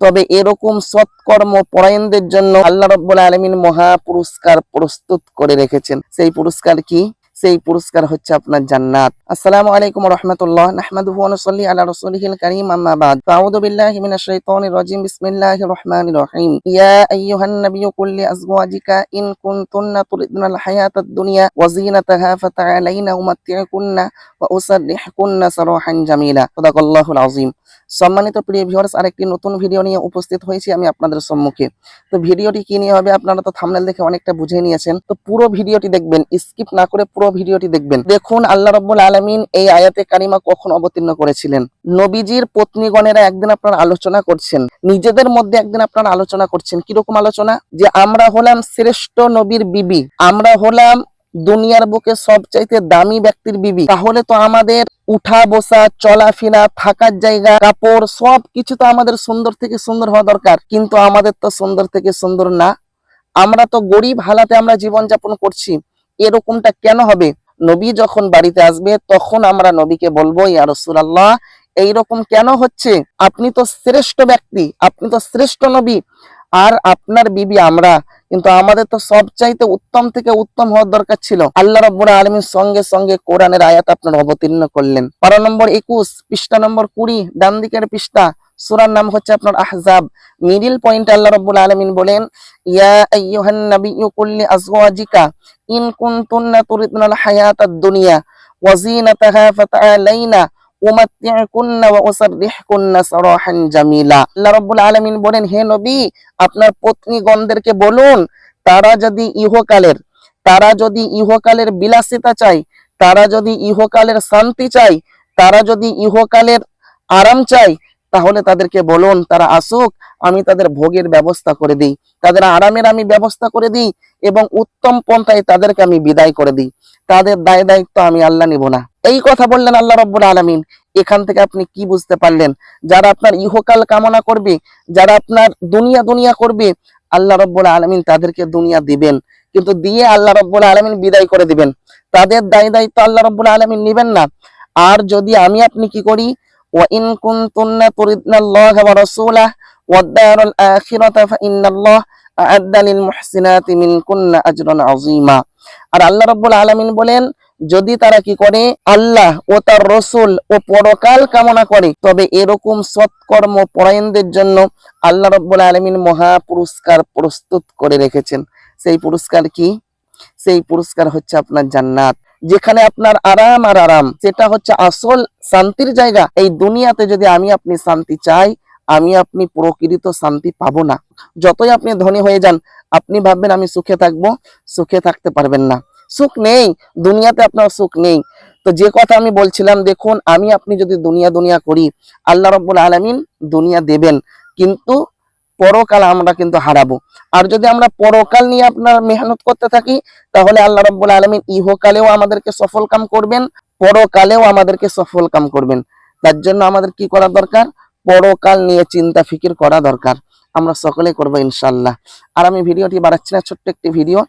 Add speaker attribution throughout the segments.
Speaker 1: তবে এরকম সৎকর্ম পরায়ণদের জন্য আল্লাহ রাব্বুল আলামিন মহা পুরস্কার প্রস্তুত করে রেখেছেন। সেই পুরস্কার কি? সেই পুরস্কার হচ্ছে আপনার জান্নাত। আসসালামু আলাইকুম ওয়া রাহমাতুল্লাহ। নাহমাদুহু ওয়া নুসাল্লি আলা রাসূলিহিল কারীম, আম্মা বাদ। আউযু বিল্লাহি মিনাশ শাইতানির রাজীম। বিসমিল্লাহির রহমানির রহিম। ইয়া আইয়ুহান নাবিয়্যু কুল লি আজওয়াজিকা ইন কুনতুন্না তুরিদনাল হায়াতাদ দুনিয়া ওয়া যিনাতাহা ফাতাআলাইনা উমাত্তিউকুন্না ওয়া উসাররিহুকুন্না সারাহান জামিলা। সাদাকাল্লাহুল আযীম। সম্মানিত প্রিয় ভিউয়ার্স, আরেকটি নতুন ভিডিও নিয়ে উপস্থিত হয়েছি আমি আপনাদের সম্মুখে। তো ভিডিওটি কি নিয়ে হবে আপনারা তো থাম্বনেল দেখে অনেকটা বুঝে নিয়েছেন। তো পুরো ভিডিওটি দেখবেন, স্কিপ না করে পুরো ভিডিওটি দেখবেন। দেখুন আল্লাহ রাব্বুল আলামিন এই আয়াতে কারিমা কখন অবতীর্ণ করেছিলেন। নবীজির পত্নীগণেরা একদিন আপনারা আলোচনা করছেন, নিজেদের মধ্যে একদিন আপনারা আলোচনা করছেন। কিরকম আলোচনা? যে আমরা হলাম শ্রেষ্ঠ নবীর বিবি, আমরা হলাম দুনিয়ার বুকে সবচাইতে দামি ব্যক্তির বিবি, তাহলে তো আমাদের উঠা বসা চলাফেরা থাকার জায়গা কাপড় সবকিছু তো আমাদের সুন্দর থেকে সুন্দর হওয়া দরকার। কিন্তু আমাদের তো সুন্দর থেকে সুন্দর না, আমরা তো গরিব হালাতে আমরা জীবন যাপন করছি। এরকমটা কেন হবে? নবী যখন বাড়িতে আসবে তখন আমরা নবীকে বলবো, ইয়া রাসূলুল্লাহ এইরকম কেন হচ্ছে? আপনি তো শ্রেষ্ঠ ব্যক্তি, আপনি তো শ্রেষ্ঠ নবী, আর আপনার বিবি আমরা, কিন্তু আমাদের তো সবচাইতে উত্তম থেকে উত্তম হওয়ার দরকার ছিল। আল্লাহ রাব্বুল আলামিন সঙ্গে সঙ্গে কোরআনের আয়াত আপনার অবতীর্ণ করলেন। পারা নম্বর 21, পৃষ্ঠা নম্বর 20, ডান দিকের পৃষ্ঠা। সূরার নাম হচ্ছে আপনার আহজাব। মিডিল পয়েন্ট আল্লাহ রাব্বুল আলামিন বলেন, ইয়া আইয়ুহান নাবিয়্যু কুল লি আজওয়াজিকা ইন কুনতুন্না তুরিদনাল হায়াতাদ দুনিয়া ওয়া যিনাতাহা ফাতাআলাইনা উমাত্তিউকুন্না ওয়া উসাররিহুকুন্না সারাহান জামিলা। আল্লাহ রাব্বুল আলামিন বলেন, হে নবী আপনার পত্নীগণদেরকে বলুন, তারা যদি ইহকালের বিলাসিতা চায়, তারা যদি ইহকালের শান্তি চায়, তারা যদি ইহকালের আরাম চায়, তাহলে তাদেরকে বলুন তারা আসুক, আমি তাদের ভোগের ব্যবস্থা করে দিই, তাদের আরামের আমি ব্যবস্থা করে দিই এবং উত্তম পন্থায় তাদেরকে আমি বিদায় করে দিই। তাদের দায় দায়িত্ব আমি আল্লাহ নিব না। এই কথা বললেন আল্লাহ রাব্বুল আলামিন। এখান থেকে আপনি কি বুঝতে পারলেন? যারা আপনার ইহকাল কামনা করবে, যারা আপনার দুনিয়া দুনিয়া করবে, আল্লাহ রাব্বুল আলামিন তাদেরকে দুনিয়া দিবেন, কিন্তু দিয়ে আল্লাহ রাব্বুল আলামিন বিদায় করে দিবেন। তাদের দায় দায়িত্ব আল্লাহ রাব্বুল আলামিন নেবেন না। আর যদি আমি আপনি কি করি, ওয়া ইন কুনতুন্না তুরিদনাল্লাহা ওয়া রাসূলাহু ওয়াদ দারাল আখিরাতা ফাইন্নাল্লাহা আ'আদ্দা লিল মুহসিনাতি মিনকুন্না আজরান আযীমা। আর আল্লাহ রাব্বুল আলামিন বলেন, যদি তারা কি করে আল্লাহ ও তার রসুল ও পরকাল কামনা করে, তবে এরকম সৎকর্ম পরায়ণদের জন্য আল্লাহ রাব্বুল আলামিন মহা পুরস্কার প্রস্তুত করে রেখেছেন। সেই পুরস্কার কি? সেই পুরস্কার হচ্ছে আপনার জান্নাত, যেখানে আপনার আরাম আর আরাম, সেটা হচ্ছে আসল শান্তির জায়গা। এই দুনিয়াতে যদি আমি আপনি শান্তি চাই, আমি আপনি প্রকৃত শান্তি পাবো না। যতই আপনি ধনী হয়ে যান, আপনি ভাববেন আমি সুখে থাকবো, সুখে থাকতে পারবেন না। সুখ নেই, দুনিয়াতে আপনার সুখ নেই। তো যে কথা আমি বলছিলাম, দেখুন আমি আপনি যদি দুনিয়া দুনিয়া করি, আল্লাহ রাব্বুল আলামিন দুনিয়া দেবেন, কিন্তু পরকাল আমরা কিন্তু হারাবো। আর যদি আমরা পরকাল নিয়ে আপনার মেহনত করতে থাকি, তাহলে আল্লাহ রাব্বুল আলামিন ইহকালেও আমাদেরকে সফল কাম করবেন, পরকালেও আমাদেরকে সফল কাম করবেন। তার জন্য আমাদের কি করা দরকার? পরকাল নিয়ে চিন্তা ফিকির করা দরকার। আমরা সকলে করবো ইনশাআল্লাহ। আর আমি ভিডিওটি বাড়াচ্ছি না, ছোট্ট একটি ভিডিও।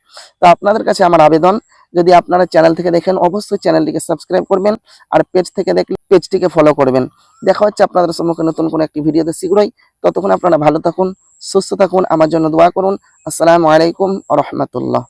Speaker 1: তো আপনাদের কাছে আমার আবেদন, যদি আপনারা চ্যানেল থেকে দেখেন অবশ্যই চ্যানেলটিকে সাবস্ক্রাইব করবেন, আর পেজ থেকে দেখলে পেজটিকে ফলো করবেন। দেখা হচ্ছে আপনাদের সম্মুখে নতুন কোনো একটি ভিডিওতে শীঘ্রই। ততক্ষণ আপনারা ভালো থাকুন, সুস্থ থাকুন, আমার জন্য দোয়া করুন। আসসালামু আলাইকুম ওয়া রাহমাতুল্লাহ।